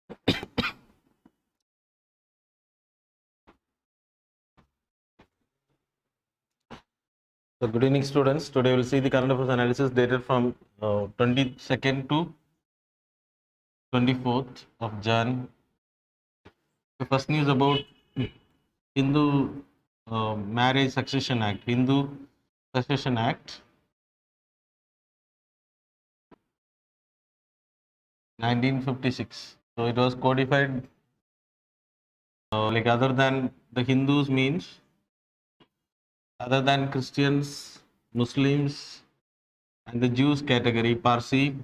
So good evening students. Today we will see the current affairs analysis dated from 22nd to 24th of Jan. The first news about Hindu Marriage Succession Act, Hindu Succession Act 1956. So it was codified like other than the Hindus means other than Christians, Muslims and the Jews category, Parsi,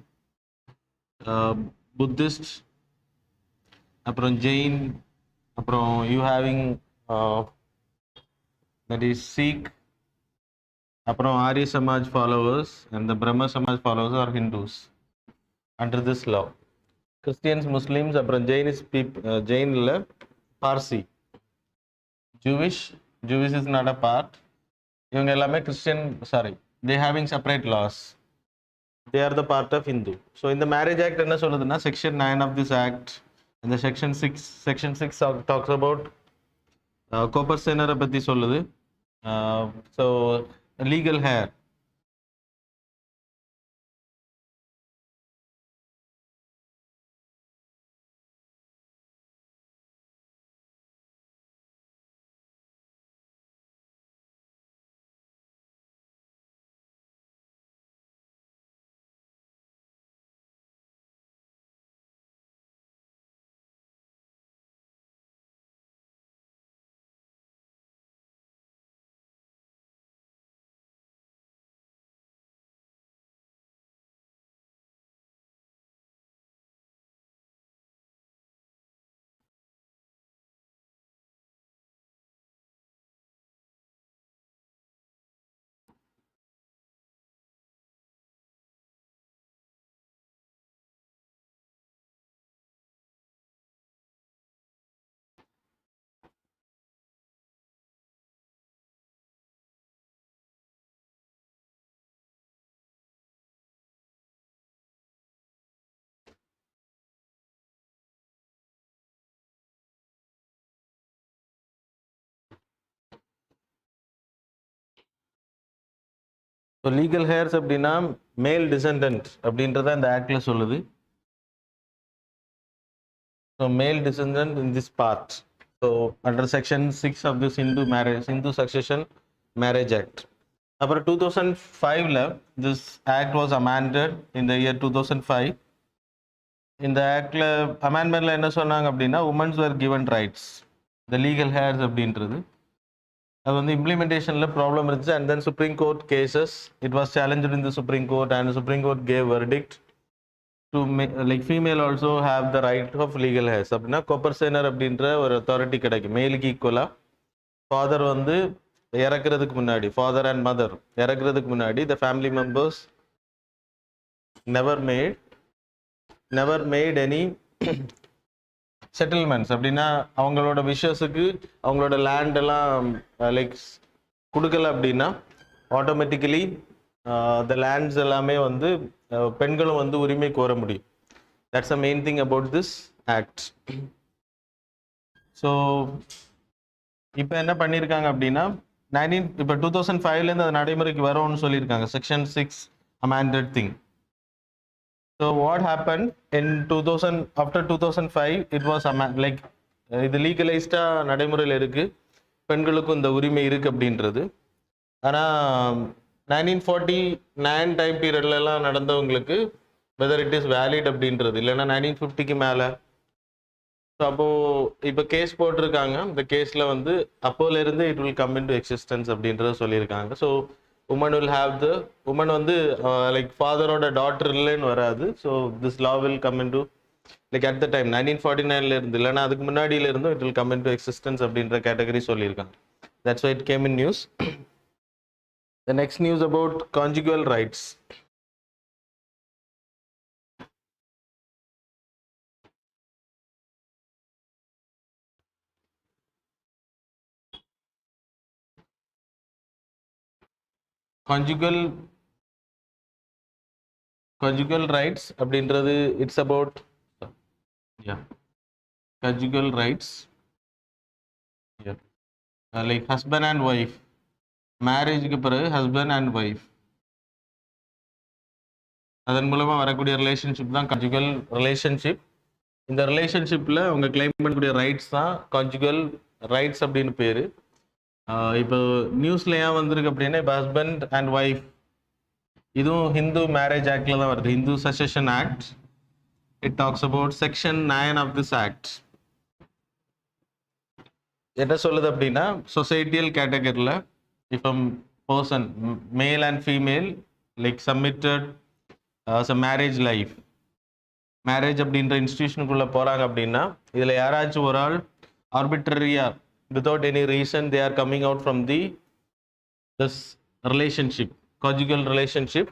Buddhist, அப்புறம் Jain, அப்புறம் you having that is Sikh, அப்புறம் Arya Samaj followers and the Brahma Samaj followers are Hindus under this law. Christians, Muslims, அப்புறம் Jainis people, Jainல Parsi, Jewish is not a part. இவங்க எல்லாமே Christian, sorry, they having separate laws. They are the part of Hindu. So in the Marriage Act என்ன சொல்லுதுன்னா section 9 of this act and the section 6 talks about copper sinner பத்தி சொல்லுது. So legal heir. So legal heirs அப்படின்னா male descendant அப்படின்றத இந்த ஆக்ட்ல சொல்லுது. So male descendant in this part. So under section 6 of this Hindu Succession Marriage Act. அப்புறம் 2005ல this act was amended in the year 2005. இந்த ஆக்ட்ல அமெண்ட்மெண்ட்ல என்ன சொன்னாங்க அப்படின்னா women were given rights, the legal heirs அப்படின்றது. அது வந்து இம்ப்ளிமெண்டேஷனில் ப்ராப்ளம் இருந்துச்சு and then supreme court cases it was challenge in the supreme court and supreme court gave verdict to like female also have the right of legal heirs அப்படின்னா coparcener அப்படின்ற ஒரு authority கிடைக்கும் மேலுக்கு ஈக்குவலாக. Father வந்து இறக்குறதுக்கு முன்னாடி, father and mother இறக்குறதுக்கு முன்னாடி the family members never made any settlements அப்படின்னா அவங்களோட விஷஸுக்கு அவங்களோட லேண்ட் எல்லாம் லைக் கொடுக்கல அப்படின்னா ஆட்டோமேட்டிக்கலி த லேண்ட்ஸ் எல்லாமே வந்து பெண்களும் வந்து உரிமை கோர முடியும். That's a main thing about this act. So இப்போ என்ன பண்ணியிருக்காங்க அப்படின்னா இப்போ 2005லேருந்து அது நடைமுறைக்கு வரும்னு சொல்லியிருக்காங்க. Section 6 amended thing. So what happened in 2000, after 2005 it was like இது லீகலைஸ்டா நடைமுறையில் இருக்கு, பெண்களுக்கும் இந்த உரிமை இருக்கு அப்படின்றது. ஆனால் 1949 டைம் பீரியட்லலாம் நடந்தவங்களுக்கு வெதர் இட் இஸ் வேலிட் அப்படின்றது இல்லைன்னா 1950க்கு மேலே. ஸோ அப்போது இப்போ கேஸ் போட்டிருக்காங்க. இந்த கேஸில் வந்து அப்போலேருந்து it will come in to existence அப்படின்றத சொல்லியிருக்காங்க. So woman will have the woman வந்து like ஃபாதரோட டாட்டர் இல்லைன்னு வராது. So this law will come into like at the time 1949ல இருந்து இல்லைன்னா அதுக்கு முன்னாடியில இருந்தும் it will come into existence அப்படின்ற கேட்டகரி சொல்லியிருக்காங்க. That's why it came in news. The next news about conjugal rights. Conjugal rights அப்படின்றது it's about conjugal rights here. Like husband and wife, marriage க்கு பிறகு husband and wife, அதன் மூலமா வரக்கூடிய relationship தான் conjugal relationship. இந்த ரிலேஷன்ஷிப்பில் அவங்க கிளைம் பண்ணக்கூடிய ரைட்ஸ் தான் conjugal rights அப்படின்னு பேர். இப்போ நியூஸில் ஏன் வந்திருக்கு அப்படின்னா இப்போ ஹஸ்பண்ட் அண்ட் ஒய்ஃப், இதுவும் ஹிந்து மேரேஜ் ஆக்டில் தான் வருது, Hindu succession act. It talks about section 9 of this act. என்ன சொல்லுது அப்படின்னா, சொசைட்டியல் கேட்டகரியில் இப்போ person male and female like submitted marriage life, marriage அப்படின்ற இன்ஸ்டிடியூஷனுக்குள்ளே போகிறாங்க அப்படின்னா இதில் யாராச்சும் ஒரு ஆள் ஆர்பிட்ரரியாக without any reason they are coming out from this relationship, conjugal relationship,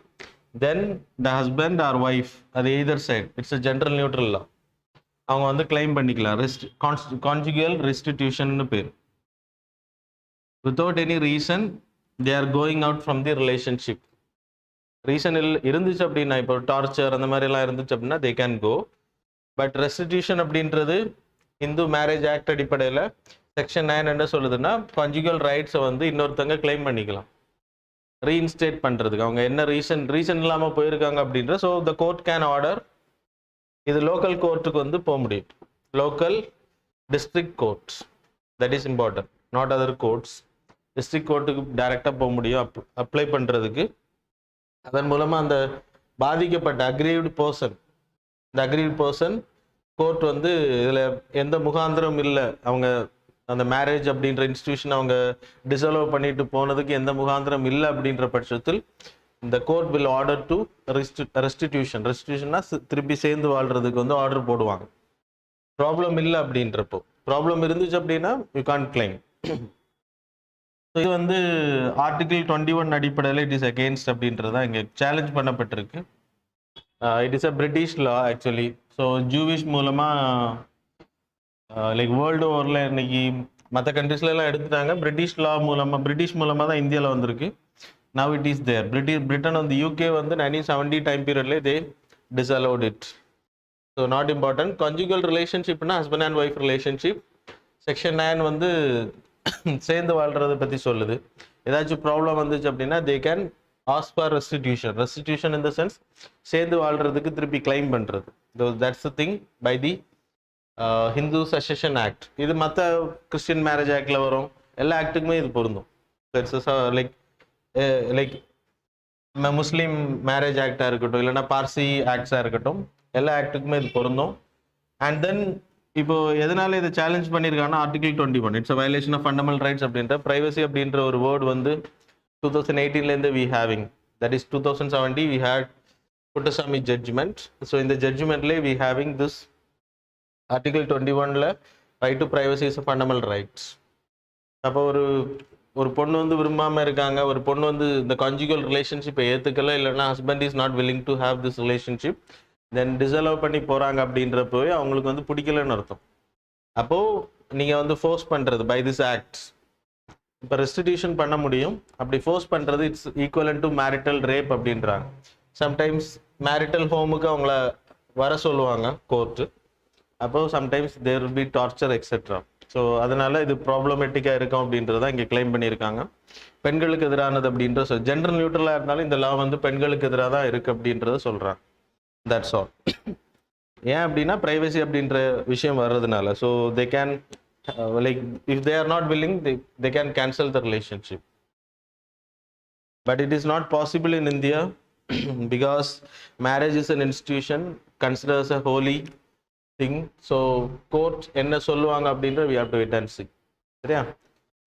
then the husband or wife at either side, it's a gender neutral law, அவங்க வந்து கிளைம் பண்ணிக்கலாம். conjugal restitution னு பேர். without any reason they are going out from the relationship. Reason இருந்துச்சு அப்படின்னா, இப்போ torture அந்த மாதிரி எல்லாம் இருந்துச்சு அப்படின்னா they can go. But restitution அப்படின்றது இந்து மேரேஜ் ஆக்ட் அடிப்படையில் செக்ஷன் 9 என்ன சொல்லுதுன்னா, conjugal ரைட்ஸை வந்து இன்னொருத்தங்க கிளைம் பண்ணிக்கலாம் ரீஇன்ஸ்டேட் பண்ணுறதுக்கு. அவங்க என்ன ரீசன் இல்லாமல் போயிருக்காங்க அப்படின்ற. So the court can order. இது லோக்கல் கோர்ட்டுக்கு வந்து போக முடியும், local district courts, that is important, not other courts. District கோர்ட்டுக்கு டைரெக்டாக போக முடியும் அப்ளை பண்ணுறதுக்கு. அதன் மூலமாக அந்த பாதிக்கப்பட்ட அக்ரீவ்டு பர்சன், இந்த அக்ரீவ்டு பர்சன் கோர்ட் வந்து இதில் எந்த முகாந்திரம் இல்லை, அவங்க அந்த மேரேஜ் அப்படின்ற இன்ஸ்டிடியூஷன் அவங்க டிசலோவ் பண்ணிட்டு போனதுக்கு எந்த முகாந்திரம் இல்லை அப்படின்ற பட்சத்தில் இந்த கோர்ட் வில் ஆர்டர் டு ரெஸ்டிடியூஷன்னா திருப்பி சேர்ந்து வாழ்றதுக்கு வந்து ஆர்டர் போடுவாங்க. ப்ராப்ளம் இல்லை அப்படின்றப்போ. ப்ராப்ளம் இருந்துச்சு அப்படின்னா யூ கான்ட் கிளைம். இது வந்து ஆர்டிகிள் 21 அடிப்படையில் இட் இஸ் அகெயின்ஸ்ட் அப்படின்றதா இங்கே சேலஞ்ச் பண்ணப்பட்டிருக்கு. It is a British law actually. So Jewish மூலமாக லைக் வேர்ல்டு ஓவரில் இன்னைக்கு மற்ற கண்ட்ரீஸ்லாம் எடுத்துட்டாங்க. பிரிட்டிஷ் மூலமாக தான் இந்தியாவில் வந்திருக்கு. Now it is there. Britain வந்து யூகே வந்து 1970 டைம் பீரியட்லேயே they disallowed it. So not important. Conjugal ரிலேஷன்ஷிப்னா husband and wife relationship. Section 9 வந்து சேர்ந்து வாழ்றதை பற்றி சொல்லுது. ஏதாச்சும் ப்ராப்ளம் வந்துச்சு அப்படின்னா they can ask for restitution in the sense சேர்ந்து வாழ்றதுக்கு திருப்பி கிளைம் பண்ணுறது. That's the thing by the Hindu succession act. இது மற்ற கிறிஸ்டியன் மேரேஜ் ஆக்டில் வரும், எல்லா ஆக்டுக்குமே இது பொருந்தும். லைக் முஸ்லீம் மேரேஜ் ஆக்டாக இருக்கட்டும், இல்லைனா பார்சி ஆக்ட்ஸாக இருக்கட்டும், எல்லா ஆக்டுக்குமே இது பொருந்தும். அண்ட் தென் இப்போ எதனால இதை சேலஞ்ச் பண்ணியிருக்காங்கன்னா article 21 it's a violation of fundamental rights அப்படின்ற ப்ரைவசி அப்படின்ற ஒரு வேர்டு வந்து 2018 we having, that is 2070 we had Puttaswamy judgment. So இந்த ஜட்ஜ்மெண்ட்லேயே வி ஹேவிங் திஸ் ஆர்டிகிள் 21ல right to privacy is a fundamental rights. அப்போ ஒரு பொண்ணு வந்து விரும்பாமல் இருக்காங்க, ஒரு பொண்ணு வந்து இந்த கான்ஜுகல் ரிலேஷன்ஷிப்பை ஏற்றுக்கல, இல்லைன்னா husband is not willing to have this ரிலேஷன்ஷிப், தென் டிசலவ் பண்ணி போகிறாங்க அப்படின்றப்போவே அவங்களுக்கு வந்து பிடிக்கலன்னு அர்த்தம். அப்போது நீங்கள் வந்து ஃபோர்ஸ் பண்ணுறது பை திஸ் ஆக்ட்ஸ், இப்போ ரெஸ்டிடியூஷன் பண்ண முடியும். அப்படி ஃபோர்ஸ் பண்ணுறது it's equivalent to marital rape அப்படின்றாங்க. சம்டைம்ஸ் மேரிட்டல் ஹோமுக்கு அவங்கள வர சொல்லுவாங்க கோர்ட்டு. அப்போது sometimes there will be torture etcetera. So அதனால் இது ப்ராப்ளமேட்டிக்காக இருக்கும் அப்படின்றத இங்கே கிளைம் பண்ணியிருக்காங்க. பெண்களுக்கு எதிரானது அப்படின்ற ஜெண்டர் நியூட்ரலாக இருந்தாலும் இந்த லா வந்து பெண்களுக்கு எதிராக தான் இருக்குது அப்படின்றத சொல்கிறாங்க. That's all. ஏன் அப்படின்னா ப்ரைவசி அப்படின்ற விஷயம் வர்றதுனால. So they can like if they are not willing they can cancel the relationship. But it is not possible in India because marriage is an institution considers a holy thing. So court என்ன சொல்லுவாங்க அப்படின்ற we have to wait and see. சரியா?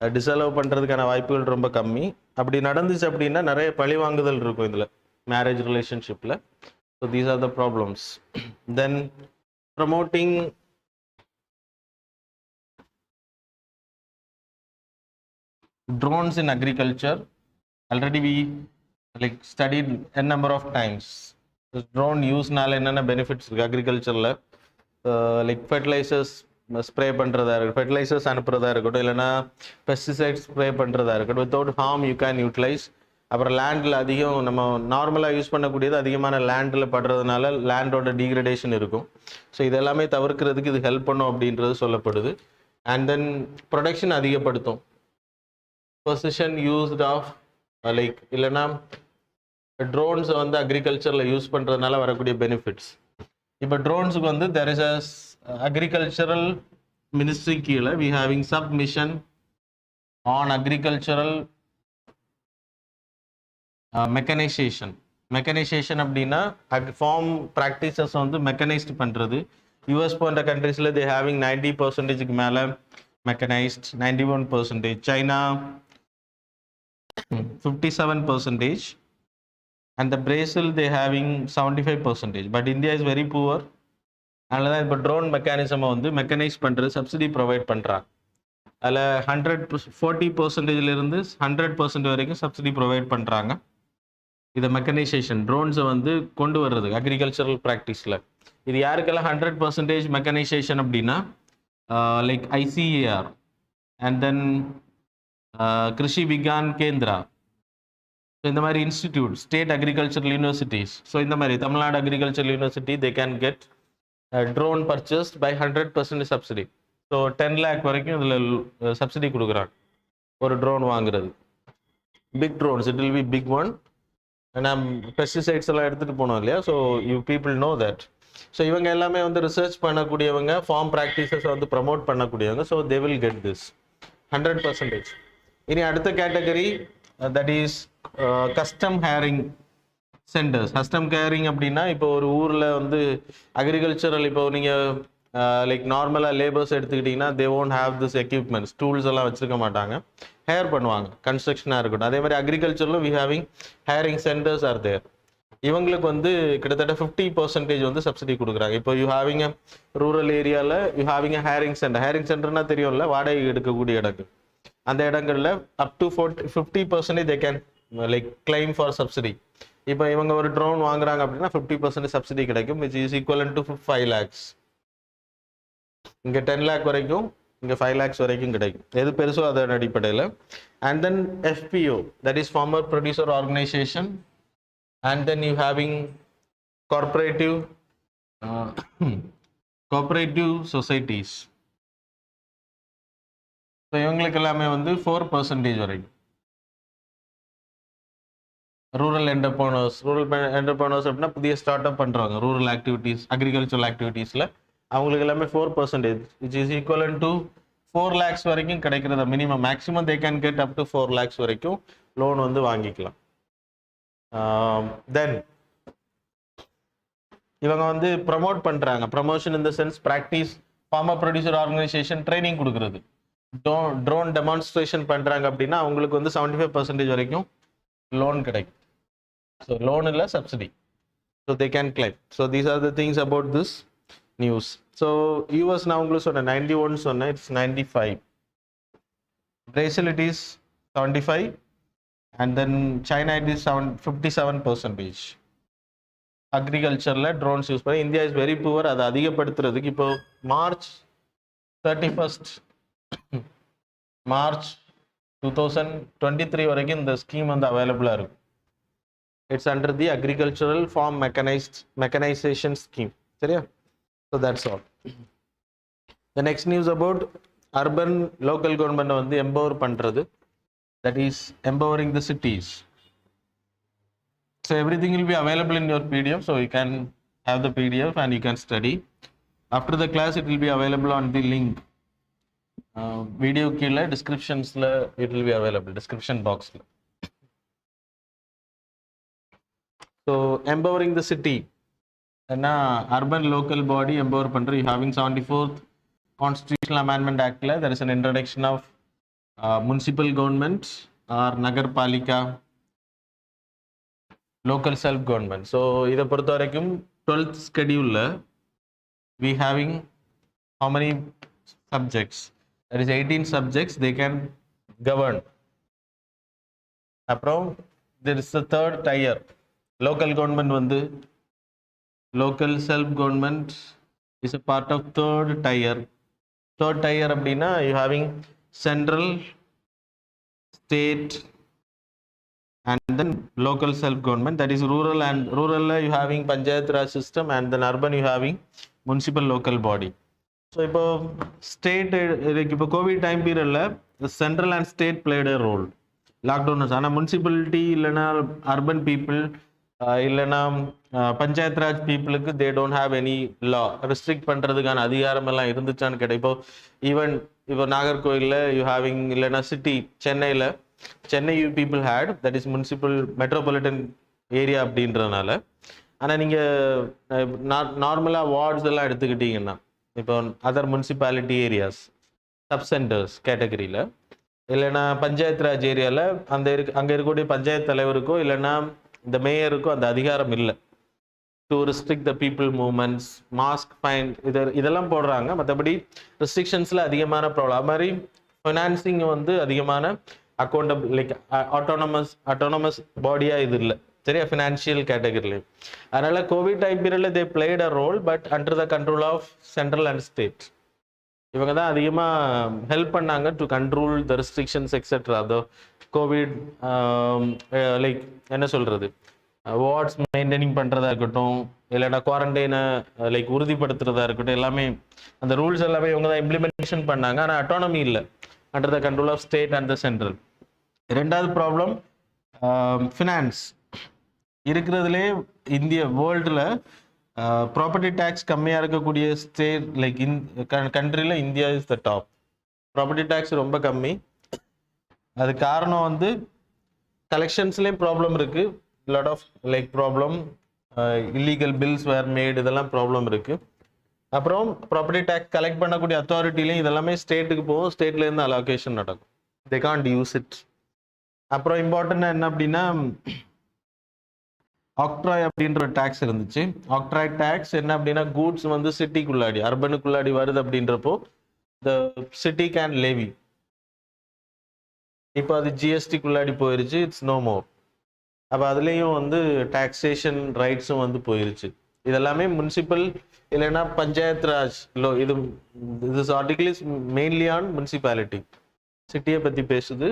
Dissolve பண்ணுறதுக்கான வாய்ப்புகள் ரொம்ப கம்மி. அப்படி நடந்துச்சு அப்படின்னா நிறைய பழிவாங்குதல் இருக்கும் இதில் மேரேஜ் ரிலேஷன்ஷிப்பில். So these are the problems. Then promoting drones in agriculture. Already we like studied a number of times. This drone use naala enna benefits irukku agriculture la, like fertilizers spray பண்றதா இருக்கு, fertilizers அனுப்புறதா இருக்கட்டும், இல்லைன்னா pesticides spray பண்றதா இருக்கட்டும், without harm you can utilize அப்புறம் லேண்டில் அதிகம் நம்ம நார்மலாக யூஸ் பண்ணக்கூடியது அதிகமான லேண்டில் படுறதுனால லேண்டோட டீக்ரடேஷன் இருக்கும். ஸோ இதெல்லாமே தவிர்க்கிறதுக்கு இது ஹெல்ப் பண்ணும் அப்படின்றது சொல்லப்படுது. அண்ட் தென் ப்ரொடக்ஷன் அதிகப்படுத்தும். பொசிஷன் யூஸ்ட் ஆஃப் லைக் இல்லைன்னா ட்ரோன்ஸை வந்து அக்ரிகல்ச்சரில் யூஸ் பண்ணுறதுனால வரக்கூடிய பெனிஃபிட்ஸ். இப்போ ட்ரோன்ஸுக்கு வந்து there is a agricultural ministry கீழே we having sub mission on agricultural mechanisation அப்படின்னா ஃபார்ம் ப்ராக்டிசஸ் வந்து மெக்கனைஸ்ட் பண்ணுறது. யூஎஸ் போன்ற கண்ட்ரீஸில் தே ஹேவிங் 90% மேலே mechanised, 91%. China 57%. and the Brazil they having 75%, but India is very poor. அதனால தான் இப்போ ட்ரோன் மெக்கானிசமை வந்து மெக்கனைஸ் பண்ணுறது சப்சிடி ப்ரொவைட் பண்ணுறாங்க. அதில் 40% 100% வரைக்கும் சப்சிடி ப்ரொவைட் பண்ணுறாங்க. இதை மெக்கனைசேஷன் ட்ரோன்ஸை வந்து கொண்டு வர்றது அக்ரிகல்ச்சரல் ப்ராக்டிஸில். இது யாருக்கெல்லாம் 100% மெக்கனைசேஷன் அப்படின்னா like ICAR and then Krishi Vigyan Kendra, இந்த மாதிரி institute, state agricultural universities. So இந்த மாதிரி Tamil Nadu agricultural university they can get drone purchased by 100% subsidy. So 10 lakh வரைக்கும் இதில் சப்சிடி கொடுக்குறாங்க ஒரு ட்ரோன் வாங்குறது. Big drones, it will be big one. நான் பெஸ்டிசைட்ஸ் எல்லாம் எடுத்துகிட்டு போனோம் இல்லையா, so you people know that. So இவங்க எல்லாமே வந்து ரிசர்ச் பண்ணக்கூடியவங்க, ஃபார்ம் ப்ராக்டிசஸை வந்து ப்ரமோட் பண்ணக்கூடியவங்க. So they will get this 100%. இனி அடுத்த category that is custom hiring centres. Custom hiring அப்படின்னா இப்போ ஒரு ஊரில் வந்து அக்ரிகல்ச்சரல், இப்போ நீங்கள் லைக் நார்மலாக லேபர்ஸ் எடுத்துக்கிட்டிங்கன்னா they won't have this equipments, tools எல்லாம் வச்சுருக்க மாட்டாங்க, ஹேர் பண்ணுவாங்க, கன்ஸ்ட்ரக்ஷனாக இருக்கட்டும். அதே மாதிரி அக்ரிகல்ச்சரில் we having hiring centres are there. இவங்களுக்கு வந்து கிட்டத்தட்ட 50% வந்து சப்சிடி கொடுக்குறாங்க. இப்போ யூ ஹேவிங் அ ரூரல் ஏரியாவில் you having a hiring centre. Hiring சென்டர்னா தெரியும்ல, வாடகை எடுக்கக்கூடிய இடங்கள். அந்த இடங்களில் up to 50% they can like claim for subsidy. இப்போ இவங்க ஒரு ட்ரோன் வாங்குறாங்க அப்படின்னா 50% சப்சிடி கிடைக்கும், which is equivalent to 5 lakhs. இங்கே 10 lakh வரைக்கும், இங்கே 5 lakhs வரைக்கும் கிடைக்கும். எது பெருசோ அதன் அடிப்படையில். And then FPO, that is farmer producer organisation. And then you having cooperative societies. So இவங்களுக்கு எல்லாமே வந்து 4% வரைக்கும். ரூரல் என்டர்பிரனர்ஸ் அப்படின்னா புதிய ஸ்டார்ட் அப் பண்ணுறாங்க ரூரல் ஆக்டிவிட்டீஸ், அக்ரிகல்ச்சரல் ஆக்டிவிட்டீஸில். அவங்களுக்கு எல்லாமே 4%, which is equivalent to 4 lakhs வரைக்கும் கிடைக்கிறத minimum. Maximum they can get up to 4 lakhs வரைக்கும் லோன் வந்து வாங்கிக்கலாம். தென் இவங்க வந்து ப்ரமோட் பண்ணுறாங்க. Promotion in the sense practice, farmer producer organisation training கொடுக்குறது. ட்ரோன் டெமான்ஸ்ட்ரேஷன் பண்ணுறாங்க அப்படின்னா அவங்களுக்கு வந்து 75% வரைக்கும் லோன் கிடைக்கும். ஸோ லோன் இல்லை subsidy, so they can claim. So these are the things about this news. So US நான் உங்களுக்கு சொன்னேன் 91 சொன்னேன், it's 95. Brazil it is 75. And then China it is 57%. அக்ரிகல்ச்சரில் ட்ரோன்ஸ் யூஸ் பண்ணி இந்தியா இஸ் வெரி புவர். அதை அதிகப்படுத்துறதுக்கு இப்போ மார்ச் 31 மார்ச் 2023 வரைக்கும் இந்த ஸ்கீம் வந்து அவைலபிளாக இருக்கும். It's under the agricultural farm mechanisation scheme. சரியா? So that's all. The next news about urban local government வந்து எம்பவர் பண்ணுறது, that is empowering the cities. So everything will be available in your PDF, so you can have the PDF and you can study. After the class it will be available on the link. Video கீழே டிஸ்கிரிப்ஷன்ஸில் it will be available, description பாக்ஸில். So empowering the city ஏன்னா urban local body empower பண்ணுற. You having 74th constitutional amendment ஆக்டில் there is an introduction of municipal government or nagarpalika, local self government. So இதை பொறுத்த வரைக்கும் 12th schedule we having how many subjects? There is 18 subjects they can govern. அப்புறம் there is the third tier. Local government வந்து local self government is a part of third tier. Third tier அப்படின்னா you having central, state and then local self-government, that is rural, and rural you having Panchayat Raj system, and then urban you having municipal local body. So இப்போ state இப்போ covid time பீரியடில் central and state played a ரோல். Lockdown ஆனால் municipality இல்லைன்னா urban people இல்லைன்னா பஞ்சாயத்து ராஜ் பீப்புளுக்கு they don't have any law restrict பண்ணுறதுக்கான அதிகாரம் எல்லாம் இருந்துச்சான்னு கேட்டால் ஈவன் இப்போ நாகர்கோயிலில் யூ ஹேவிங் இல்லைன்னா city Chennai you people had, that is municipal metropolitan area அப்படின்றதுனால. ஆனால் நீங்கள் நார்மலாக வார்ட்ஸ் எல்லாம் எடுத்துக்கிட்டிங்கன்னா இப்போ other municipality areas sub centres கேட்டகரியில் இல்லைன்னா பஞ்சாயத்து ராஜ் ஏரியாவில் அங்கே இருக்கக்கூடிய பஞ்சாயத்து தலைவருக்கோ இல்லைன்னா இந்த மேயருக்கோ அந்த அதிகாரம் இல்லை to restrict the people movements, mask fine இதெல்லாம் போடுறாங்க. மற்றபடி ரெஸ்ட்ரிக்ஷன்ஸில் அதிகமான ப்ராப்ளம். அது மாதிரி ஃபைனான்சிங் வந்து அதிகமான அக்கௌண்டபிள் லைக் ஆட்டோனமஸ் பாடியாக இது இல்லை சரியா ஃபினான்ஷியல் கேட்டகரியில். அதனால கோவிட் டைம் பீரியடில் they played a role, but under the control of central and state. இவங்க தான் அதிகமாக ஹெல்ப் பண்ணாங்க to control the restrictions etcetera. அதோ கோவிட் லைக் என்ன சொல்கிறது, வார்ட்ஸ் மெயின்டைனிங் பண்ணுறதா இருக்கட்டும் இல்லைன்னா குவாரண்டைனை லைக் உறுதிப்படுத்துறதா இருக்கட்டும், எல்லாமே அந்த ரூல்ஸ் எல்லாமே இவங்க தான் இம்ப்ளிமெண்டேஷன் பண்ணாங்க. ஆனால் அட்டானமி இல்லை under the control of state and the central. ரெண்டாவது ப்ராப்ளம் ஃபினான்ஸ். இருக்கிறதுலே இந்திய வேர்ல்டில் ப்ராப்பர்ட்டி டேக்ஸ் கம்மியாக இருக்கக்கூடிய ஸ்டேட் லைக் கண்ட்ரியில் India is the top. Property tax ரொம்ப கம்மி. அது காரணம் வந்து கலெக்ஷன்ஸ்லேயும் ப்ராப்ளம் இருக்குது, lot of like problem, illegal bills were made, இதெல்லாம் ப்ராப்ளம் இருக்குது. அப்புறம் ப்ராப்பர்ட்டி டேக்ஸ் கலெக்ட் பண்ணக்கூடிய அத்தாரிட்டிலையும் இதெல்லாமே ஸ்டேட்டுக்கு போகும், ஸ்டேட்லேருந்து அலோகேஷன் நடக்கும், தே கான்ட் யூஸ் இட். அப்புறம் இம்பார்ட்டன்ட் என்ன அப்படின்னா ஆக்ட்ராய் அப்படின்ற ஒரு டேக்ஸ் இருந்துச்சு. ஆக்ட்ராய் டேக்ஸ் என்ன அப்படின்னா கூட்ஸ் வந்து சிட்டிக்குள்ளாடி அர்பனுக்குள்ளாடி வருது அப்படின்றப்போ த சிட்டி கேன் லேவி. இப்போ அது ஜிஎஸ்டிக்குள்ளாடி போயிருச்சு, இட்ஸ் நோ மோர். அப்போ அதுலேயும் வந்து டாக்ஸேஷன் ரைட்ஸும் வந்து போயிருச்சு. இதெல்லாமே முனிசிபல் இல்லைன்னா பஞ்சாயத்து ராஜ் லோ. இது article is mainly on municipality, சிட்டியை பற்றி பேசுது.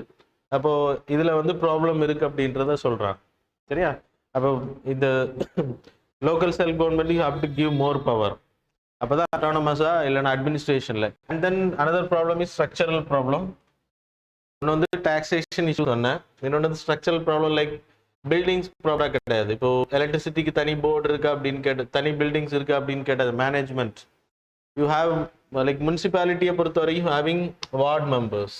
அப்போது இதில் வந்து ப்ராப்ளம் இருக்குது அப்படின்றத சொல்கிறாங்க சரியா. அப்போ இந்த local self government you have to give more power, அப்போ தான் அட்டானமஸாக இல்லைன்னா அட்மினிஸ்ட்ரேஷனில். And then another problem is structural problem. ஒன்று வந்து டாக்ஸேஷன் இஷ்யூ சொன்னேன், இன்னொன்று வந்து structural problem like buildings problem கிடையாது. இப்போ எலக்ட்ரிசிட்டிக்கு தனி போர்டு இருக்கா அப்படின்னு கேட்டு, தனி பில்டிங்ஸ் இருக்கா அப்படின்னு கேட்டது மேனேஜ்மெண்ட். யூ ஹாவ் லைக் முனிசிபாலிட்டியை பொறுத்த வரைக்கும் having ward members,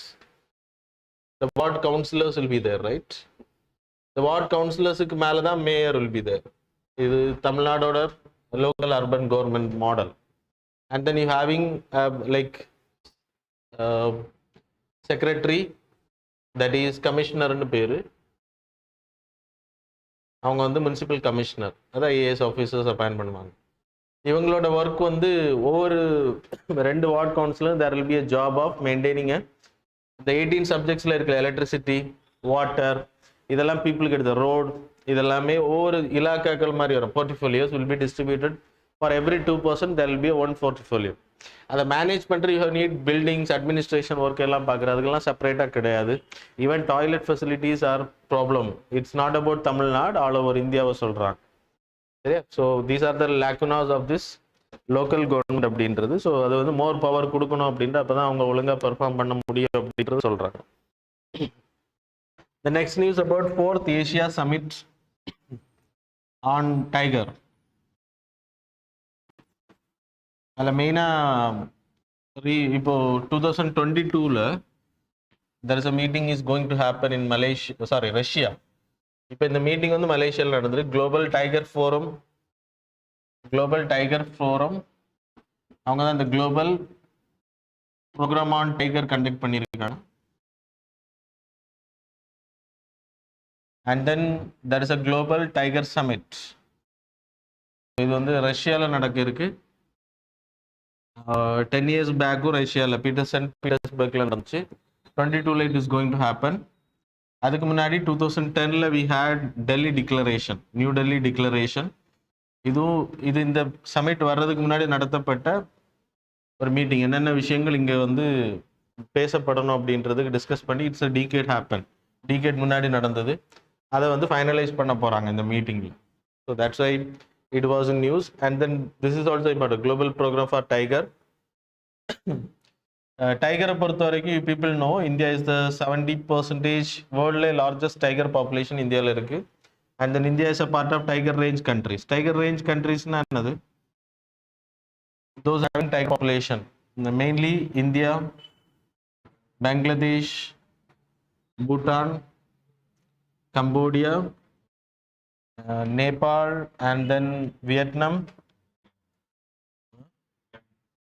the ward councillors will be there, right? The ward councillors க்கு மேல தான் mayor will be there. இது தமிழ்நாடோட local urban government model. And then you having like secretary, that is commissioner ன்னு பேரு. அவங்க வந்து municipal commissioner, அதான் AS officers appoint பண்ணுவாங்க. இவங்களோட ஒர்க் வந்து ஒவ்வொரு 2 ward கவுன்சிலும் there will be a job of maintaining இந்த 18 சப்ஜெக்ட்ஸில் இருக்கிற எலக்ட்ரிசிட்டி, வாட்டர், இதெல்லாம் பீப்புளுக்கு எடுத்த ரோடு, இதெல்லாமே ஒவ்வொரு இலாக்காக்கள் மாதிரி வரும். Portfolios will be distributed for every 2% there will be one portfolio. அதை மேனேஜ் பண்ணுற you need buildings, administration work எல்லாம் பார்க்குறது, அதுக்கெல்லாம் செப்பரேட்டாக கிடையாது. Even toilet facilities are problem. It's not about Tamil Nadu, all over இந்தியாவை சொல்கிறாங்க சரியா. So these are the lacunas of this local government அப்படின்றது. ஸோ அது வந்து மோர் பவர் கொடுக்கணும் அப்படின்ட்டு, அப்போ தான் அவங்க ஒழுங்காக பெர்ஃபார்ம் பண்ண முடியும் அப்படின்றது சொல்கிறாங்க. The next news about 4th Asia Summit on Tiger. அதில் மெயினாக இப்போ 2022ல் there is a meeting is going to happen in Russia. இப்போ இந்த மீட்டிங் வந்து மலேசியாவில் நடந்தது. குளோபல் டைகர் ஃபோரம் அவங்க தான் இந்த global programme on tiger conduct பண்ணியிருக்காங்க. And then there is a global tiger summit. இது வந்து ரஷ்யாவில் நடக்க இருக்கு. 10 years பேக்கும் ரஷ்யாவில் பீட்டர்ஸ்பர்க்ல நடந்துச்சு. 22ல் it is going to happen. அதுக்கு முன்னாடி 2010ல் we had Delhi declaration, new Delhi declaration. இது இந்த சமிட் வர்றதுக்கு முன்னாடி நடத்தப்பட்ட ஒரு மீட்டிங். என்னென்ன விஷயங்கள் இங்கே வந்து பேசப்படணும் அப்படின்றதுக்கு டிஸ்கஸ் பண்ணி இட்ஸ் அ டிகேட் முன்னாடி நடந்தது. அதை வந்து ஃபைனலைஸ் பண்ண போகிறாங்க இந்த மீட்டிங்கில். So that's why it was in news. And then this is also important global programme for tiger. டைகரை பொறுத்த வரைக்கும் people know India is the 70% வேர்ல்ட்ல லார்ஜஸ்ட் டைகர் பாப்புலேஷன் இந்தியாவில் இருக்குது. And then India is a part of tiger range countries. Tiger range கண்ட்ரிஸ்னா என்னது? those having tiger population, mainly India, Bangladesh, Bhutan, Cambodia, Nepal, and then Vietnam,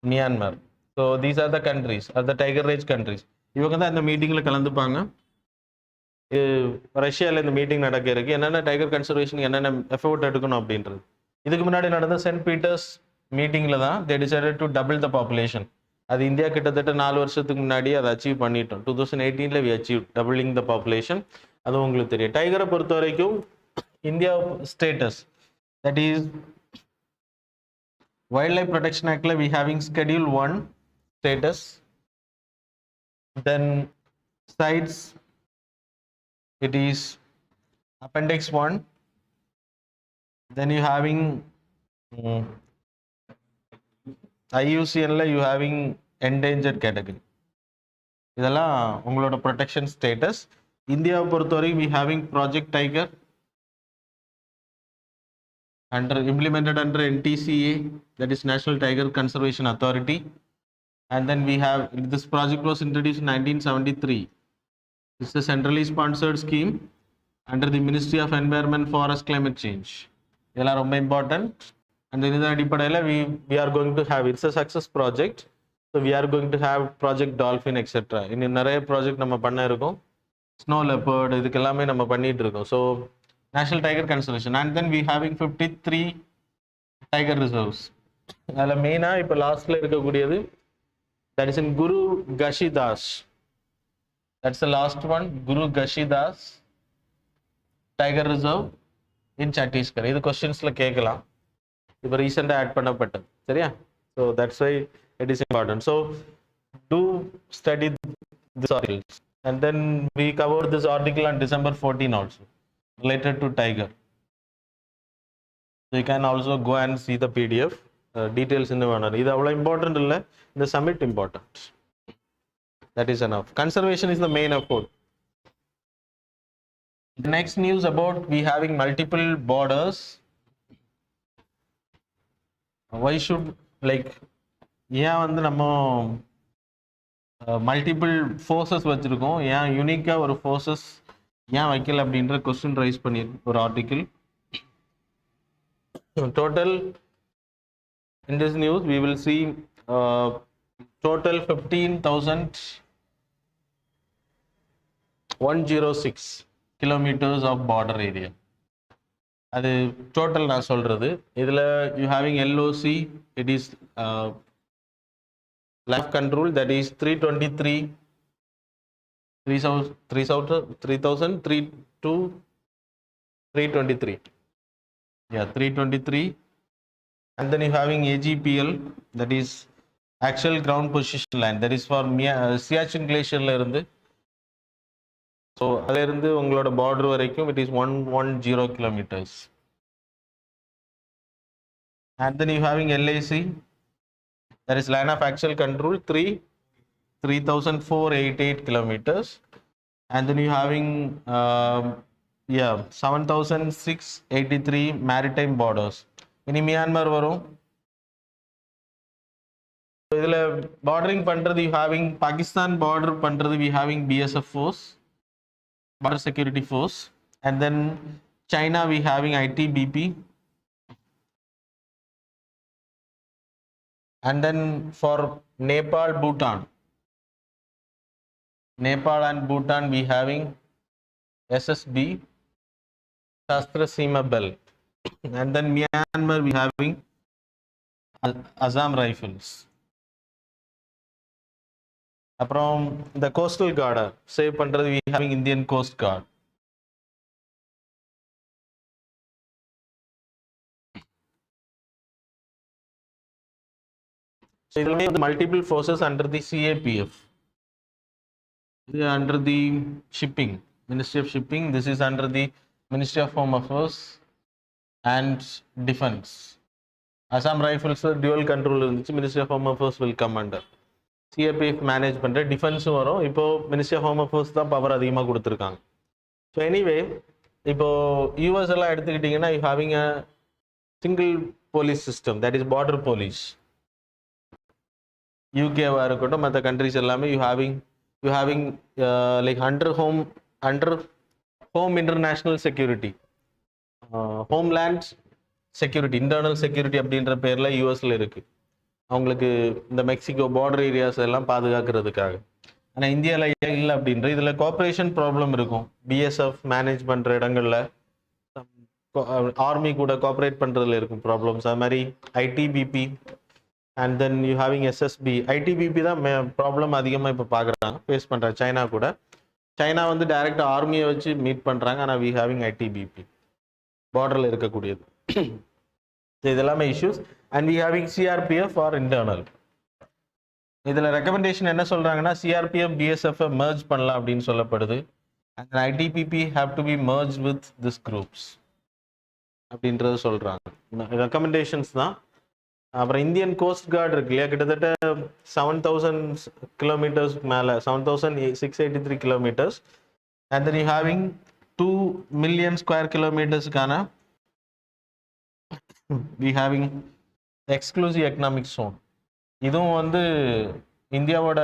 Myanmar. So these are the countries, are the tiger range countries. இவங்க தான் இந்த மீட்டிங்கில் கலந்துப்பாங்க. ரஷ்யாவில் இந்த meeting நடக்க இருக்கு. என்னென்ன டைகர் கன்சர்வேஷன் என்னென்ன எஃபோர்ட் எடுக்கணும் அப்படின்றது. இதுக்கு முன்னாடி நடந்த சென்ட் பீட்டர்ஸ் மீட்டிங்கில் தான் they decided to double the population. அது இந்தியா கிட்டத்தட்ட 4 வருஷத்துக்கு முன்னாடி அதை அச்சீவ் பண்ணிட்டோம். 2018 we achieve doubling the population. அது உங்களுக்கு தெரியும். டைகரை பொறுத்த வரைக்கும் India status that is wildlife protection ஆக்டில் we having schedule 1 status. Then CITES it is appendix 1. then you having IUCN la you having endangered category. இதெல்லாம் உங்களோட ப்ரொடெக்ஷன் ஸ்டேட்டஸ். இந்தியாவை பொறுத்தவரை we having project tiger implemented under NTCA, that is National Tiger Conservation Authority. And then we have this project was introduced in 1973. It's a centrally sponsored scheme under the Ministry of Environment, Forest, Climate Change. These are very important. And then we are going to have, it's a success project. So we are going to have Project Dolphin, etc. In another project, we have Snow Leopard, so National Tiger Conservation. And then we having 53 tiger reserves. The main last that is in Guru Gashidas. That's the last one, Guru Gashidas Tiger Reserve in Chhattisgarh. This questions la kekkalam. Ipo recent add pannapattu. Seriya? So that's why it is important. So do study this articles. And then we covered this article on December 14 also related to tiger. So you can also go and see the PDF details in the manner. This is important illa, the summit important. That is enough. Conservation is the main effort. The next news about we having multiple borders. Why should like multiple forces வச்சிருக்கோம், ஏன் யூனிக்கா ஒரு forces ஏன் வைக்கல அப்படின்ற question raise பண்ணி ஒரு article. Total in this news we will see total 15,106 kilometers of border area. அது total நான் சொல்றது. இதுல you having LOC, it is life control, that is 323 323. Yeah, 323. And then you having AGPL, that is actual ground position line, that is for Siachen glacier la irundhu. So adha irundhu ungaloda border varaikum it is 110 kilometers. And then you having LAC, that is line of actual control 3,488 kilometers. And then you having 7,683 maritime borders. In Myanmar varum. So idhula bordering pandrathu you having Pakistan border pandrathu we having BSF force, border security force. And then China we having ITBP. And then for Nepal and Bhutan we having SSB, Shastra Seema Bell. And then Myanmar we having Assam Rifles. From the coastal guard save pandrathu we having Indian Coast Guard. So it will be the multiple forces under the CAPF. Under the shipping, Ministry of Shipping. This is under the Ministry of Home Affairs and Defense. Assam Rifles dual control இருந்துச்சு. Ministry of Home Affairs will come under. CRPF manage பண்ணுற டிஃபென்ஸும் வரும். இப்போது ministry of home affairs தான் power அதிகமாக கொடுத்துருக்காங்க. So anyway இப்போது US எல்லாம் எடுத்துக்கிட்டிங்கன்னா you having a single police system, that is border police. யூகேவாக இருக்கட்டும், மற்ற கண்ட்ரிஸ் எல்லாமே you having like under home international security, homeland security, internal security அப்படின்ற பேரில் யூஎஸில் இருக்குது. அவங்களுக்கு இந்த மெக்சிகோ பார்டர் ஏரியாஸ் எல்லாம் பாதுகாக்கிறதுக்காக. ஆனால் இந்தியாவில் ஏன் இல்லை அப்படின்ற இதில் கோஆப்ரேஷன் ப்ராப்ளம் இருக்கும். பிஎஸ்எஃப் மேனேஜ் பண்ணுற இடங்களில் ஆர்மி கூட கோஆப்ரேட் பண்ணுறதுல இருக்கும் ப்ராப்ளம்ஸ். அது மாதிரி ITBP and then you having SSB. ITBP தான் ப்ராப்ளம் அதிகமாக இப்போ பார்க்குறாங்க, ஃபேஸ் பண்ணுறாங்க. சைனா கூட, சைனா வந்து டைரெக்டாக ஆர்மியை வச்சு மீட் பண்ணுறாங்க. ஆனால் வி ஹேவிங் ஐடிபிபி பார்டரில் இருக்கக்கூடியது. இது எல்லாமே issues. And we having CRPF for internal. இதில் ரெக்கமெண்டேஷன் என்ன சொல்கிறாங்கன்னா சிஆர்பிஎஃப் பிஎஸ்எஃப் மெர்ஜ் பண்ணலாம் அப்படின்னு சொல்லப்படுது. And ITBP have to be merge with this groups அப்படின்றது சொல்கிறாங்க. ரெக்கமெண்டேஷன்ஸ் தான். அப்புறம் இந்தியன் கோஸ்ட் கார்டு இருக்கு இல்லையா, கிட்டத்தட்ட 7,000 கிலோமீட்டர்ஸ் மேலே, 7,683 kilometres. And then you having 2 million square கிலோமீட்டர்ஸ்க்கான we having exclusive economic zone. இதுவும் வந்து இந்தியாவோட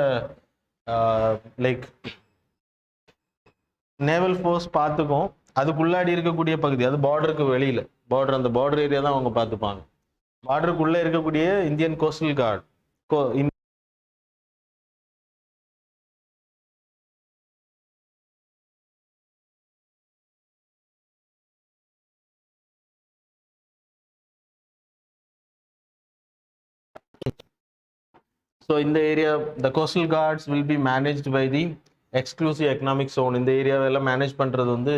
லைக் நேவல் ஃபோர்ஸ் பார்த்துக்கும். அதுக்குள்ளாடி இருக்கக்கூடிய பகுதி, அது பார்டருக்கு வெளியில், அந்த பார்டர் ஏரியா தான் அவங்க பார்த்துப்பாங்க. பார்டருக்குள்ளே இருக்கக்கூடிய Indian coastal card So in the area, the coastal guards will be managed by the exclusive economic zone. இந்த ஏரியாவெல்லாம் மேனேஜ் பண்ணுறது வந்து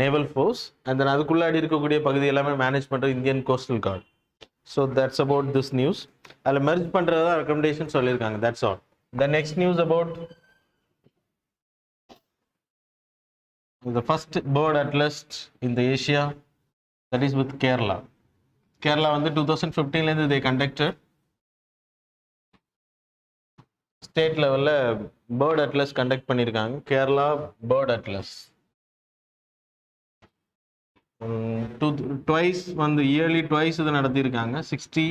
நேவல் ஃபோர்ஸ். அண்ட் தென் அதுக்குள்ளாடி இருக்கக்கூடிய பகுதி எல்லாமே மேனேஜ் பண்ணுறது Indian coastal card. So that's about this news. அதில் merge பண்ணுறது தான் ரெக்கமெண்டேஷன் சொல்லியிருக்காங்க. That's all. The next news about the first bird atlas in the Asia, that is with Kerala. Kerala வந்து 2015 they conducted state லெவலில் bird atlas conduct பண்ணியிருக்காங்க. Kerala bird atlas twice வந்து yearly twice இது நடத்தியிருக்காங்க. 60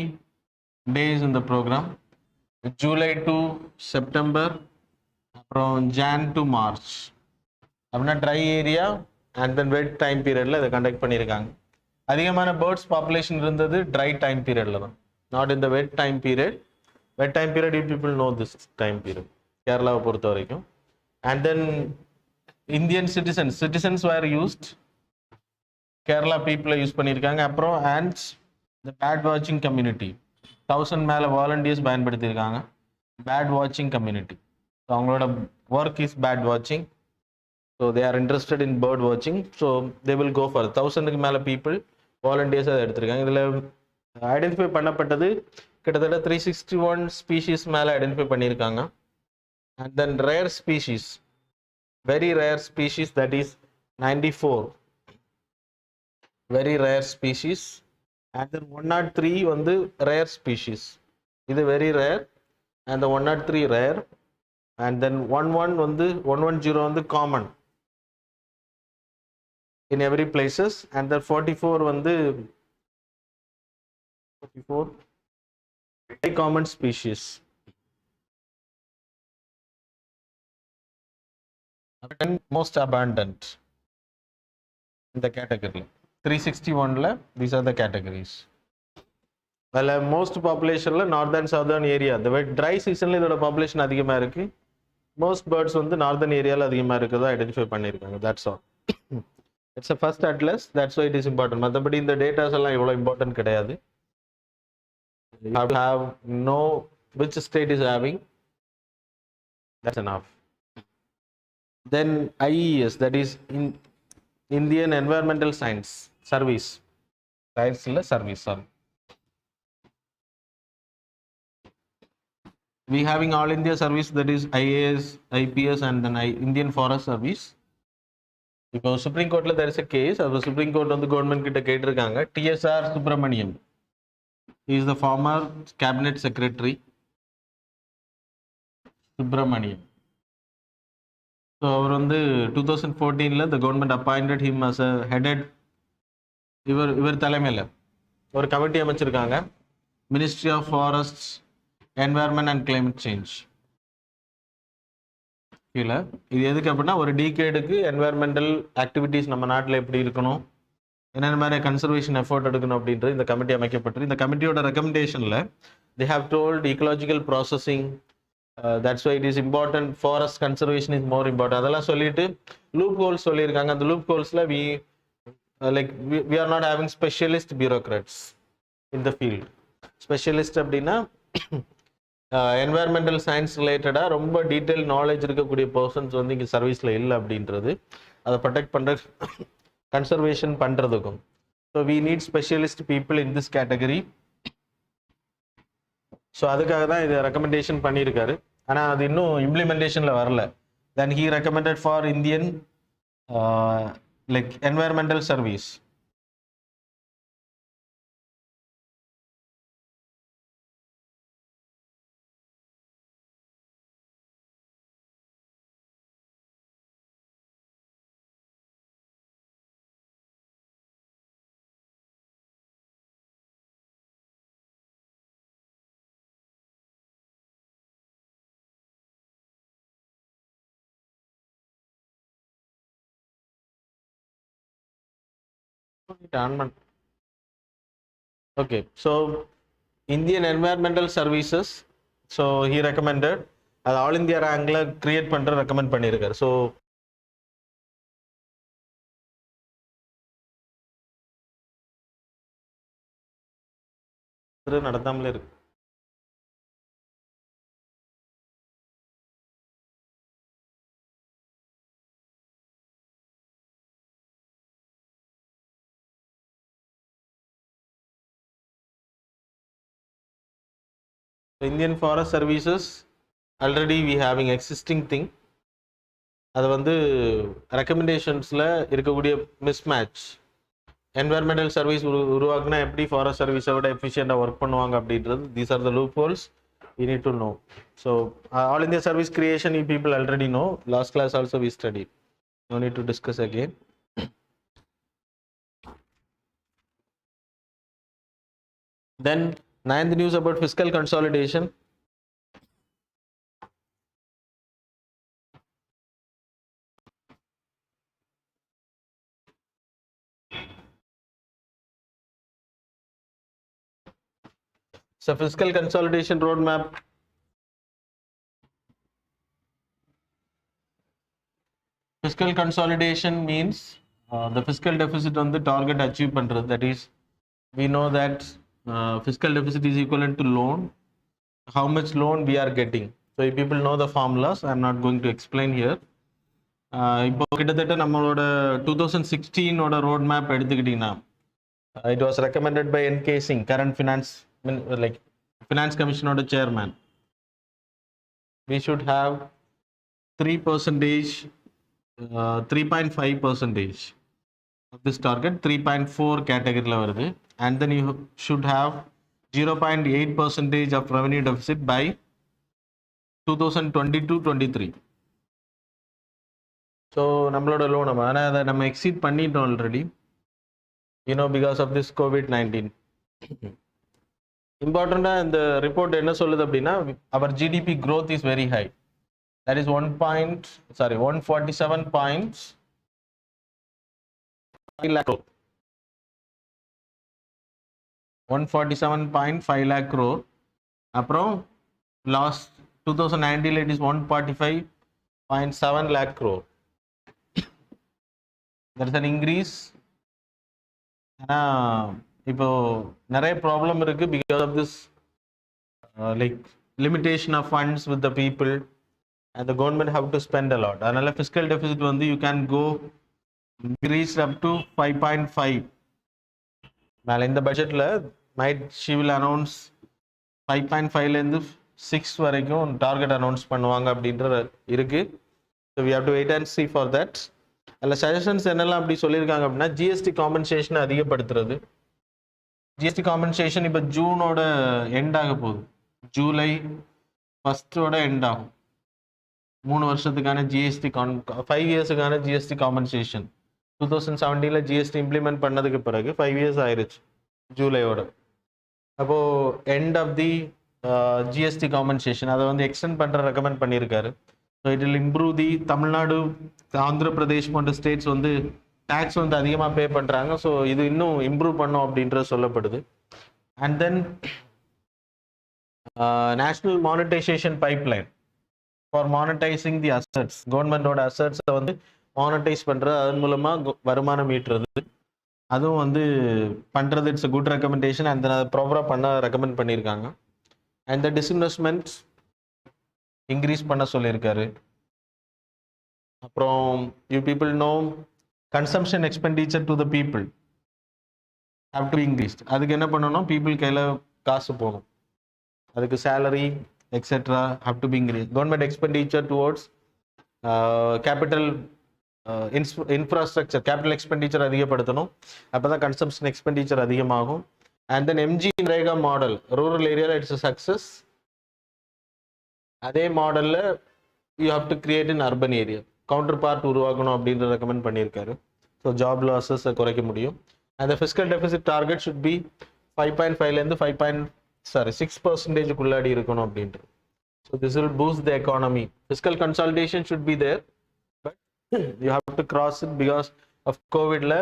days இந்த program, July to September, அப்புறம் John to March. அப்படின்னா try area and then wet time பீரியடில் இதை கண்டக்ட் பண்ணியிருக்காங்க. அதிகமான பேர்ட்ஸ் பாப்புலேஷன் இருந்தது ட்ரை டைம் பீரியடில் தான், not in the wet time period. Wet time period, you people know this time period. கேரளாவை பொறுத்த வரைக்கும். And then Indian citizens were used. Kerala பீப்புளை யூஸ் பண்ணியிருக்காங்க. அப்புறம் and the bad watching community, 1000 மேலே வாலண்டியர்ஸ் பயன்படுத்தியிருக்காங்க. பேட் வாட்சிங் கம்யூனிட்டி, அவங்களோட ஒர்க் இஸ் பேட் வாட்சிங். So they are interested in bird வாட்சிங். So they will go for 1000க்கு மேலே பீப்புள் வாலண்டியர்ஸ் அதை எடுத்திருக்காங்க. இதில் ஐடென்டிஃபை பண்ணப்பட்டது கிட்டத்தட்ட 361 ஸ்பீஷீஸ் மேலே ஐடென்டிஃபை பண்ணியிருக்காங்க. And then rare species, very rare species, that is 94 very rare species. And then 103 வந்து ரேர் ஸ்பீஷீஸ், இது very rare. And 103 rare. And then 11 வந்து 110 வந்து common in every places. And then 44 வந்து 44 very common species. And most abundant in the category 361 these are the categories. Well, most population northern southern area, the dry season la population அதிகமா இருக்கு. most birds வந்து northern area ல அதிகமா இருக்கதா identify பண்ணிருக்காங்க. that's all. It's a first atlas, that's why it is important. மத்தபடி இந்த datas எல்லாம் இவ்வளவு இம்பார்ட்டன்ட் கிடையாது. You have to have know which state is having, that's enough. Then IES, that is in Indian Environmental Science Service, service. We having all India service, that is IAS, IPS, and then Indian Forest Service. இப்போ supreme கோர்ட்ல there is a case. அது supreme court வந்து government கிட்ட கேட்டிருக்காங்க. TSR Subramanian is the former cabinet secretary Subramanian. So அவர் வந்து 2014 the government appointed him as a headed இவர் தலைமையில் ஒரு கமிட்டி அமைச்சிருக்காங்க. Ministry of forests environment and climate change கீழே. இது எதுக்கு அப்படின்னா ஒரு டீகேடுக்கு என்வாயர்மெண்டல் ஆக்டிவிட்டீஸ் நம்ம நாட்டில் எப்படி இருக்கணும், என்னென்ன மாதிரி கன்சர்வேஷன் எஃபோர்ட் எடுக்கணும் அப்படின்றது இந்த கமிட்டி அமைக்கப்பட்டு, இந்த கமிட்டியோட ரெக்கமெண்டேஷனில் they have told ecological processing, that's why it is important, forest conservation is more important. அதெல்லாம் சொல்லிட்டு லூப் ஹோல்ஸ் சொல்லியிருக்காங்க. அந்த லூப் ஹோல்ஸில் we are not having specialist bureaucrats in the field. Specialist அப்படின்னா என்வாயர்மெண்டல் சயின்ஸ் ரிலேட்டடாக ரொம்ப டீட்டெயில் நாலேஜ் இருக்கக்கூடிய பர்சன்ஸ் வந்து இங்கே சர்வீஸில் இல்லை அப்படின்றது, அதை ப்ரொடெக்ட் பண்ணுற கன்சர்வேஷன் பண்ணுறதுக்கும். So we need specialist people in this category. So அதுக்காக தான் இதை ரெக்கமெண்டேஷன் பண்ணியிருக்காரு. ஆனால் அது இன்னும் இம்ப்ளிமெண்டேஷனில் வரல. தென் he recommended for Indian environmental service. Okay, so Indian Environmental Services, so he recommended அது ஆல் இந்தியா ரேங்க்ல கிரியேட் பண்ற ரெக்கமெண்ட் பண்ணியிருக்காரு. ஸோ நடத்தாமலே இருக்கு. Indian Forest Services already we having existing thing. அது வந்து ரெக்கமெண்டேஷன்ஸில் இருக்கக்கூடிய மிஸ்மேட்ச். என்வாயர்மெண்டல் சர்வீஸ் உருவாக்குனா எப்படி ஃபாரஸ்ட் சர்வீஸை விட எஃபிஷியண்டாக ஒர்க் பண்ணுவாங்க அப்படின்றது, these are the loop holes we need to know. So all India service creation you people already know. Last class also we studied. No need to discuss again. Then ninth news about fiscal consolidation. So fiscal consolidation roadmap. Fiscal consolidation means the fiscal deficit on the target achieve பண்றது. That is, we know that fiscal deficit is equivalent to loan, how much loan we are getting. So if people know the formulas, I am not going to explain here. இப்போ கிட்டத்தட்ட நம்மளோட 2016 ஓட road map எடுத்துக்கிட்டீங்கன்னா, it was recommended by NK Singh, current finance commission ஓட chairman. We should have 3.5% of this target, 3.4 category வருது. And then you should have 0.8% of revenue deficit by 2022-23. So நம்மளோட loan ஆனால் அதை நம்ம எக்ஸீட் பண்ணிட்டோம் already, because of this COVID-19. இம்பார்ட்டண்ட்டாக இந்த report என்ன சொல்லுது அப்படின்னா, அவர் GDP growth is very high. That is 147.5 lakh crore. 147.5 lakh crore. அப்புறம் last 2019 it is 145.7 lakh crore. There is an increase. ஆனால் இப்போ நிறைய ப்ராப்ளம் இருக்கு because of this limitation of funds with the people, and the government have to spend a lot. அதனால fiscal deficit வந்து you can go increase up to 5.5. மேலே இந்த பட்ஜெட்டில் she will announce 5.5லேருந்து 6 வரைக்கும் டார்கெட் அனௌன்ஸ் பண்ணுவாங்க அப்படின்ற இருக்கு. So we have to wait and see for that. அதில் சஜஷன்ஸ் என்னெல்லாம் அப்படி சொல்லியிருக்காங்க அப்படின்னா ஜிஎஸ்டி காம்பன்சேஷனை அதிகப்படுத்துறது. ஜிஎஸ்டி காம்பன்சேஷன் இப்போ ஜூனோட எண்ட் ஆக போகுது, ஜூலை 1 எண்ட் ஆகும். 3 வருஷத்துக்கான ஜிஎஸ்டி 5 இயர்ஸுக்கான ஜிஎஸ்டி காம்பன்சேஷன் 2017 ஜிஎஸ்டி இம்ப்ளிமெண்ட் பண்ணதுக்கு பிறகு 5 இயர்ஸ் ஆயிடுச்சு ஜூலையோட. அப்போது end of the GST compensation அதை வந்து எக்ஸ்டெண்ட் பண்ணுற ரெக்கமெண்ட் பண்ணியிருக்காரு. So it will improve the Tamil Nadu, Andhra Pradesh போன்ற ஸ்டேட்ஸ் வந்து டேக்ஸ் வந்து அதிகமாக பே பண்ணுறாங்க. ஸோ இது இன்னும் இம்ப்ரூவ் பண்ணும் அப்படின்றது சொல்லப்படுது. And then national monetisation pipeline for monetising the assets, கவர்மெண்டோட அசட்ஸை வந்து மானிட்டைஸ் பண்ணுறது, அதன் மூலமாக வருமானம் ஈட்டுறது, அதுவும் வந்து பண்ணுறது it's a good recommendation. And அதை ப்ராப்பராக பண்ண ரெக்கமெண்ட் பண்ணியிருக்காங்க. அண்ட் த டிஸ்இன்வெஸ்ட்மெண்ட்ஸ் இன்க்ரீஸ் பண்ண சொல்லியிருக்காரு. அப்புறம் you people know consumption expenditure to the people have to increased. அதுக்கு என்ன பண்ணணும், பீப்புள் கையில் காசு போகணும், அதுக்கு salary etcetera have to be increase. Government expenditure towards capital infrastructure, capital expenditure அதிகப்படுத்தணும், அப்போ தான் கன்சம்ஷன் எக்ஸ்பெண்டிச்சர் அதிகமாகும். And then MG NREGA model rural ஏரியாவில் இட்ஸ் அ சக்ஸஸ். அதே மாடலில் you have to create in urban area, counterpart உருவாக்கணும் அப்படின்னு recommend பண்ணியிருக்காரு. ஸோ ஜாப் லாஸஸை குறைக்க முடியும். அந்த fiscal deficit target should be 5.5லேருந்து 6% இருக்கணும் அப்படின்றது. So this will boost the economy. Fiscal consolidation should be there, but you have to cross it because of கோவிட்ல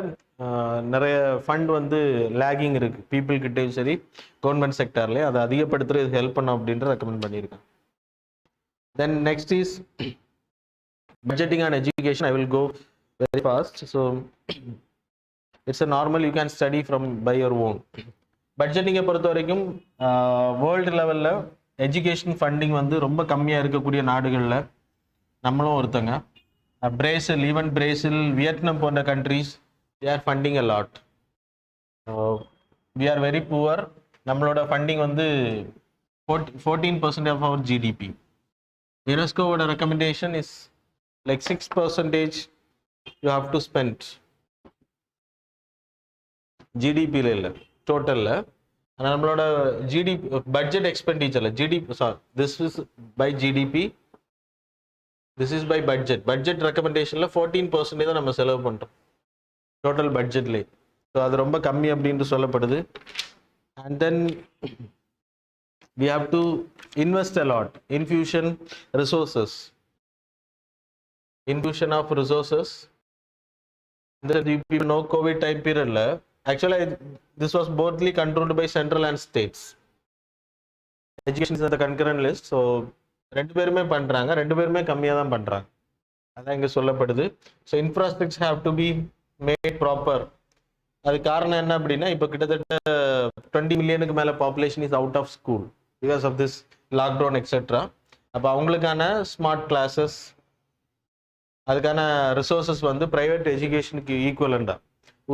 நிறைய ஃபண்ட் வந்து லேகிங் இருக்குது பீப்புள் கிட்டேயும் சரி கவர்மெண்ட் செக்டர்லேயே. அதை அதிகப்படுத்துறது ஹெல்ப் பண்ணும் அப்படின்ற ரெக்கமெண்ட் பண்ணியிருக்காங்க. Then next is budgeting and education. I will go very fast. So it's a normal, you can study from by your own. Budgeting பொறுத்த வரைக்கும் வேர்ல்டு லெவலில் எஜுகேஷன் ஃபண்டிங் வந்து ரொம்ப கம்மியாக இருக்கக்கூடிய நாடுகளில் நம்மளும் ஒருத்தங்க. பிரேசில், ஈவன் பிரேசில், வியட்நாம் போன்ற countries they are funding a lot. We are very poor. நம்மளோட ஃபண்டிங் வந்து 14% of our GDP. UNESCO would recommendation is like 6% you have to spend GDP total. And நம்மளோட GDP budget expenditure GDP, sorry, this is by GDP, this is by budget recommendation 14% தான் நம்ம செலவு பண்றோம் total பட்ஜெட்ல. So அது ரொம்ப கம்மி அப்படின்னு சொல்லப்படுது. And then we have to invest a lot, infusion of resources. The people know COVID time period la, actually this was bothly controlled by central and states. Education is on the concurrent list. So ரெண்டு பேருமே பண்றாங்க, ரெண்டு பேருமே கம்மியா தான் பண்றாங்க, அதான் இங்க சொல்லப்படுது. So infrastructure have to be made proper. அது காரணம் என்ன அப்படின்னா இப்போ கிட்டத்தட்ட 20 மில்லியனுக்கு மேல population is out of school because of this lockdown etcetera. அப்போ அவங்களுக்கான ஸ்மார்ட் கிளாஸஸ், அதுக்கான ரிசோர்ஸஸ் வந்து ப்ரைவேட் எஜுகேஷனுக்கு ஈக்குவலண்டாக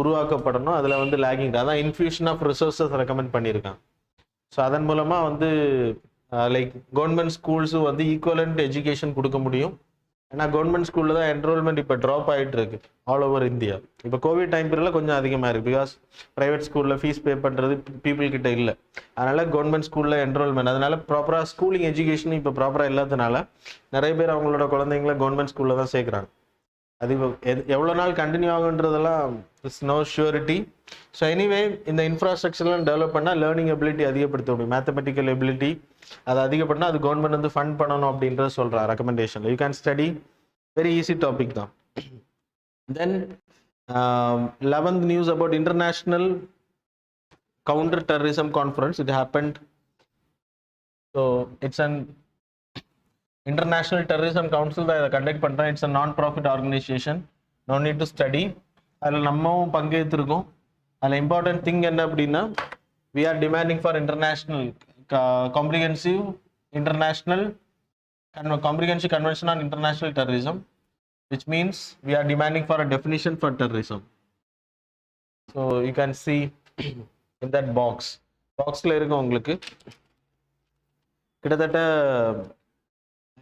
உருவாக்கப்படணும். அதில் வந்து லேகிங், அதான் இன்ஃபியூஷன் ஆஃப் ரிசோர்ஸஸ் ரெக்கமெண்ட் பண்ணியிருக்காங்க. ஸோ அதன் மூலமாக வந்து லைக் கவர்மெண்ட் ஸ்கூல்ஸும் வந்து ஈக்குவலண்ட் எஜுகேஷன் கொடுக்க முடியும். ஏன்னா கவர்மெண்ட் ஸ்கூலில் தான் என்ரோல்மெண்ட் இப்போ ட்ராப் ஆகிட்டு இருக்கு ஆல் ஓவர் இந்தியா. இப்போ கோவிட் டைம் பீரியடில் கொஞ்சம் அதிகமாக இருக்குது பிகாஸ் ப்ரைவேட் ஸ்கூலில் ஃபீஸ் பே பண்ணுறது பீப்புள் கிட்ட இல்லை. அதனால கவர்மெண்ட் ஸ்கூலில் என்ரோல்மெண்ட், அதனால ப்ராப்பராக ஸ்கூலிங் எஜுகேஷன் இப்போ ப்ராப்பராக இல்லாததுனால நிறைய பேர் அவங்களோட குழந்தைங்கள கவர்மெண்ட் ஸ்கூலில் தான் சேர்க்குறாங்க. அது எவ்வளோ நாள் கண்டினியூ ஆகுன்றதெல்லாம் it's no surety. So anyway இந்த இன்ஃப்ராஸ்ட்ரக்சர்லாம் டெவலப் பண்ணால் லேர்னிங் எபிலிட்டி அதிகப்படுத்த முடியும், மேத்தமெட்டிக்கல் எபிலிட்டி அதை அதிகப்படுத்தினா அது கவர்மெண்ட் வந்து ஃபண்ட் பண்ணணும் அப்படின்றத சொல்கிறேன் ரெக்கமெண்டேஷனில். You can study, very easy topic தான். Then 11th news about international Counter-Terrorism conference. It happened. So it's an International Terrorism Council that conduct பண்றேன். It's a non-profit organization. No need to study. அதில் நம்மவும் பங்கேற்றிருக்கோம். அதில் important thing என்ன அப்படின்னா we are demanding for international comprehensive convention on international terrorism, which means we are demanding for a definition for terrorism. So you can see in that boxல இருக்கு உங்களுக்கு கிட்டத்தட்ட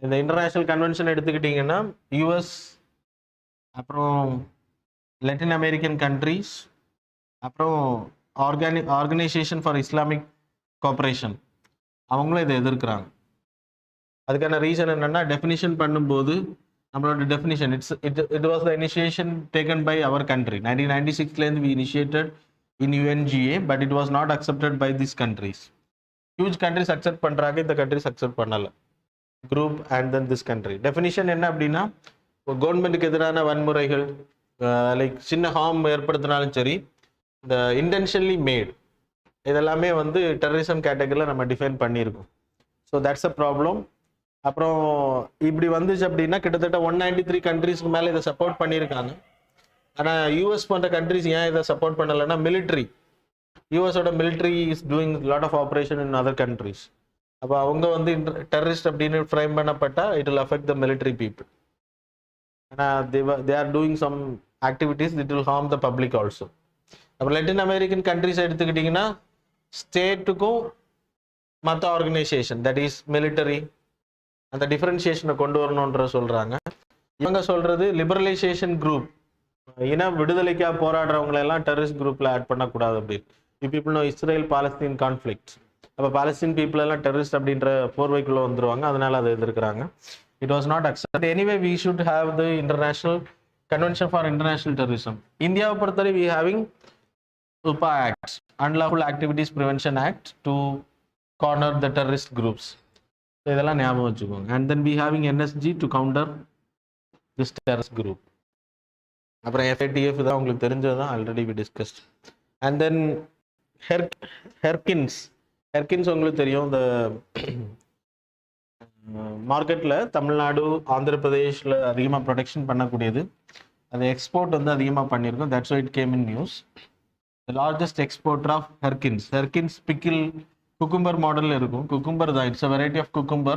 இந்த international convention எடுத்துக்கிட்டீங்கன்னா US, அப்புறம் Latin American countries, அப்புறம் organisation for Islamic cooperation, அவங்களும் இதை எதிர்க்கிறாங்க. அதுக்கான ரீசன் என்னன்னா, டெஃபினிஷன் பண்ணும்போது நம்மளோட definition it was the initiation taken by our country. 1996 we initiated in UNGA, but it was not accepted by these countries. Huge countries accept பண்றாங்க, இந்த countries accept பண்ணல. Group and then this country. Definition என்ன அப்படின்னா, கவர்மெண்ட்டுக்கு எதிரான வன்முறைகள், like சின்ன harm ஏற்படுத்தினாலும் சரி, இந்த இன்டென்ஷன்லி மேட், இதெல்லாமே வந்து டெரரிசம் கேட்டகரியில் நம்ம டிஃபைன் பண்ணியிருக்கோம். So that's a problem. அப்புறம் இப்படி வந்துச்சு அப்படின்னா கிட்டத்தட்ட 193 கண்ட்ரீஸ்க்கு மேலே இதை சப்போர்ட் பண்ணியிருக்காங்க. ஆனால் யூஎஸ் போன்ற கண்ட்ரிஸ் ஏன் இதை சப்போர்ட் பண்ணலைன்னா, மிலிட்ரி, யூஎஸோட military is doing lot of operation in other countries. அப்போ அவங்க வந்து டெரரிஸ்ட் அப்படின்னு ஃப்ரேம் பண்ணப்பட்டால் it will affect the military people. ஆனால் they are doing some activities it will harm the public also. அப்புறம் லட்டின் அமெரிக்கன் கண்ட்ரிஸ் எடுத்துக்கிட்டிங்கன்னா, ஸ்டேட்டுக்கும் மற்ற organisation that is military அந்த டிஃபரன்சியேஷனை கொண்டு வரணுன்ற சொல்கிறாங்க. இவங்க சொல்கிறது லிபரலைசேஷன் குரூப், இன விடுதலைக்காக போராடுறவங்களெல்லாம் டெரரிஸ்ட் குரூப்பில் ஆட் பண்ணக்கூடாது அப்படின்னு. You people know Israel Palestine conflict. அப்போ பாலஸ்தீன் பீப்புள் எல்லாம் டெரரிஸ்ட் அப்படின்ற போர்வைக்குள்ளே வந்துருவாங்க, அதனால அதை எதிர்க்கிறாங்க. It was not accept. Anyway we should have the international convention for international terrorism. இந்தியாவை பொறுத்தவரை we having UPA Act, Unlawful Activities Prevention Act, to corner the terrorist groups. இதெல்லாம் ஞாபகம் வச்சுக்கோங்க. And then we having NSG to counter this terrorist group. அப்புறம் FATF தான் உங்களுக்கு தெரிஞ்சது தான், already we discussed. And then ஹெர்கின்ஸ் உங்களுக்கு தெரியும், இந்த மார்க்கெட்டில் தமிழ்நாடு ஆந்திர பிரதேஷில் அதிகமாக ப்ரொடெக்ஷன் பண்ணக்கூடியது. அது எக்ஸ்போர்ட் வந்து அதிகமாக பண்ணியிருக்கோம். That's why it came in news. The largest exporter of Herkins pickle cucumber model இருக்கும். cucumber தான், it's a variety of cucumber.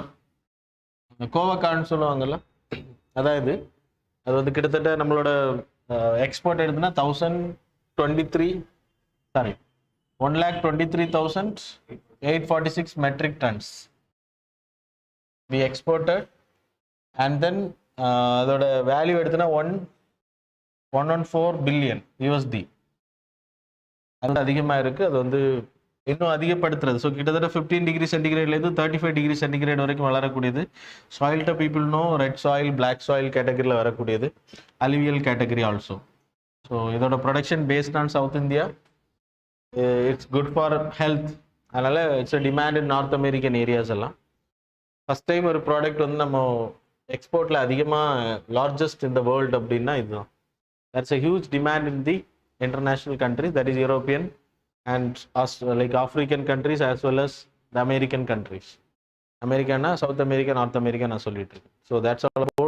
கோவக்கான்னு சொல்லுவாங்கல்ல, அதாவது அது வந்து கிட்டத்தட்ட நம்மளோட எக்ஸ்போர்ட் எடுத்துன்னா 1,23,846 metric tons we exported. And then அதோட வேல்யூ எடுத்துன்னா 114 billion USD. அது அதிகமாக இருக்குது. அது வந்து இன்னும் அதிகப்படுத்துறது. ஸோ கிட்டத்தட்ட 15 டிகிரி சென்டிகிரேட்லேருந்து 35 டிகிரி சென்டிகிரேட் வரைக்கும் வளரக்கூடியது. Soil do people know, red soil, black soil கேட்டகரியில் வரக்கூடியது, அலுவியல் கேட்டகரி ஆல்சோ. ஸோ இதோட production based on south India. It's good for health. அதனால் it's a demand in north American areas எல்லாம். First time ஒரு product வந்து நம்ம எக்ஸ்போர்ட்டில் அதிகமாக largest in the world அப்படின்னா இதுதான். That's a huge demand in the international countries, that is European and like African countries as well as the American countries. America, South America, North America, நான் சொல்லிட்டு இருக்கேன். So that's all about